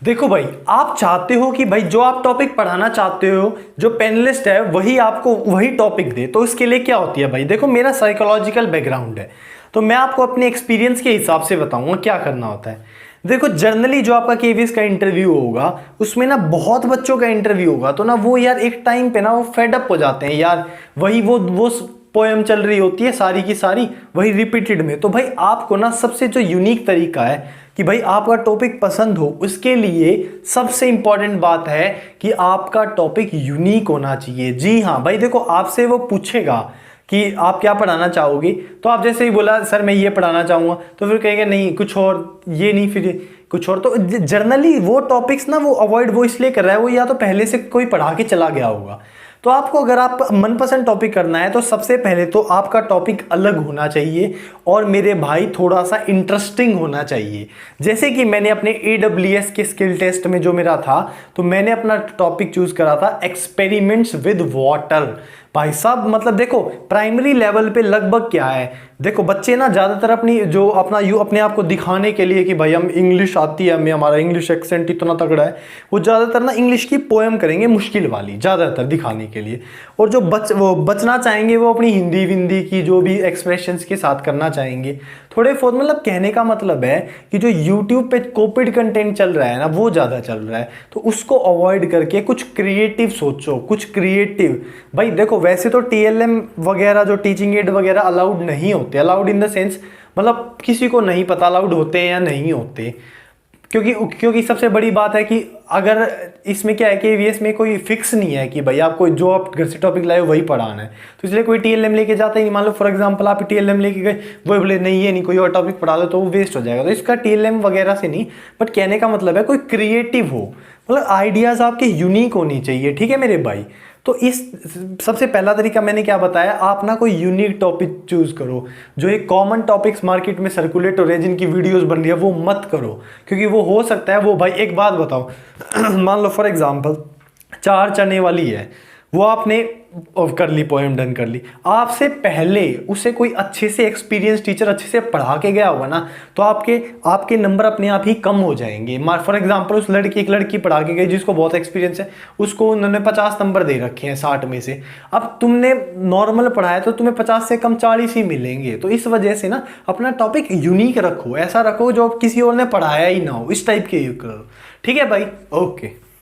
देखो भाई, आप चाहते हो कि भाई जो आप टॉपिक पढ़ाना चाहते हो, जो पैनलिस्ट है वही आपको वही टॉपिक दे, तो इसके लिए क्या होती है भाई, देखो मेरा साइकोलॉजिकल बैकग्राउंड है, तो मैं आपको अपने एक्सपीरियंस के हिसाब से बताऊंगा क्या करना होता है। देखो जनरली जो आपका केवीएस का इंटरव्यू होगा उसमें ना बहुत बच्चों का इंटरव्यू होगा, तो ना वो यार एक टाइम पे ना वो फेड अप हो जाते हैं यार, वही वो पोएम चल रही होती है सारी की सारी वही रिपीटेड में। तो भाई आपको ना सबसे जो यूनिक तरीका है कि भाई आपका टॉपिक पसंद हो, उसके लिए सबसे इंपॉर्टेंट बात है कि आपका टॉपिक यूनिक होना चाहिए। जी हाँ भाई, देखो आपसे वो पूछेगा कि आप क्या पढ़ाना चाहोगे, तो आप जैसे ही बोला सर मैं ये पढ़ाना चाहूँगा, तो फिर कहेंगे नहीं कुछ और, ये नहीं फिर कुछ और। तो जनरली वो टॉपिक्स ना वो अवॉइड वो इसलिए कर रहा है, वो या तो पहले से कोई पढ़ा के चला गया होगा। तो आपको अगर आप मनपसंद टॉपिक करना है तो सबसे पहले तो आपका टॉपिक अलग होना चाहिए और मेरे भाई थोड़ा सा इंटरेस्टिंग होना चाहिए। जैसे कि मैंने अपने AWS के स्किल टेस्ट में जो मेरा था, तो मैंने अपना टॉपिक चूज करा था एक्सपेरिमेंट्स विद वाटर। भाई साहब मतलब देखो प्राइमरी लेवल पे लगभग क्या है, देखो बच्चे ना ज़्यादातर अपनी जो अपने आप को दिखाने के लिए कि भाई हम इंग्लिश आती है, हमें हमारा इंग्लिश एक्सेंट इतना तगड़ा है, वो ज़्यादातर ना इंग्लिश की पोएम करेंगे मुश्किल वाली ज़्यादातर दिखाने के लिए। और जो वो बचना चाहेंगे वो अपनी हिंदी विंदी की जो भी एक्सप्रेशंस के साथ करना चाहेंगे थोड़े बहुत। मतलब कहने का मतलब है कि जो यूट्यूब पे कॉपीड कंटेंट चल रहा है ना वो ज़्यादा चल रहा है, तो उसको अवॉइड करके कुछ क्रिएटिव सोचो, कुछ क्रिएटिव। भाई देखो वैसे तो TLM वगैरह जो टीचिंग एड वगैरह अलाउड नहीं होते, अलाउड इन द सेंस मतलब किसी को नहीं पता अलाउड होते हैं या नहीं होते, क्योंकि सबसे बड़ी बात है कि अगर इसमें क्या है कि KVS में कोई फिक्स नहीं है कि भाई आपको जो आप घर से टॉपिक लाए वही पढ़ाना है, तो इसलिए कोई TLM लेके जाता ही नहीं। मान लो फॉर एग्जांपल आप TLM लेके गए, वो बोले नहीं ये नहीं कोई और टॉपिक पढ़ा दो, तो वो वेस्ट हो जाएगा। तो इसका TLM वगैरह से नहीं, बट कहने का मतलब है कोई क्रिएटिव हो, मतलब आइडियाज़ आपके यूनिक होनी चाहिए, ठीक है मेरे भाई। तो इस सबसे पहला तरीका मैंने क्या बताया, आप ना कोई यूनिक टॉपिक चूज करो। जो एक कॉमन टॉपिक्स मार्केट में सर्कुलेट हो रहे हैं जिनकी वीडियोस बन रही है वो मत करो, क्योंकि वो हो सकता है वो भाई एक बात बताओ मान लो फॉर एग्जांपल 4 चने वाली है, वो आपने कर ली पोएम डन कर ली, आपसे पहले उसे कोई अच्छे से एक्सपीरियंस टीचर अच्छे से पढ़ा के गया होगा ना, तो आपके नंबर अपने आप ही कम हो जाएंगे। फॉर एग्जांपल उस एक लड़की पढ़ा के गई जिसको बहुत एक्सपीरियंस है, उसको उन्होंने 50 नंबर दे रखे हैं 60 में से। अब तुमने नॉर्मल पढ़ाया तो तुम्हें 50 से कम 40 ही मिलेंगे। तो इस वजह से ना अपना टॉपिक यूनिक रखो, ऐसा रखो जो किसी और ने पढ़ाया ही ना हो, इस टाइप के करो, ठीक है भाई। ओके।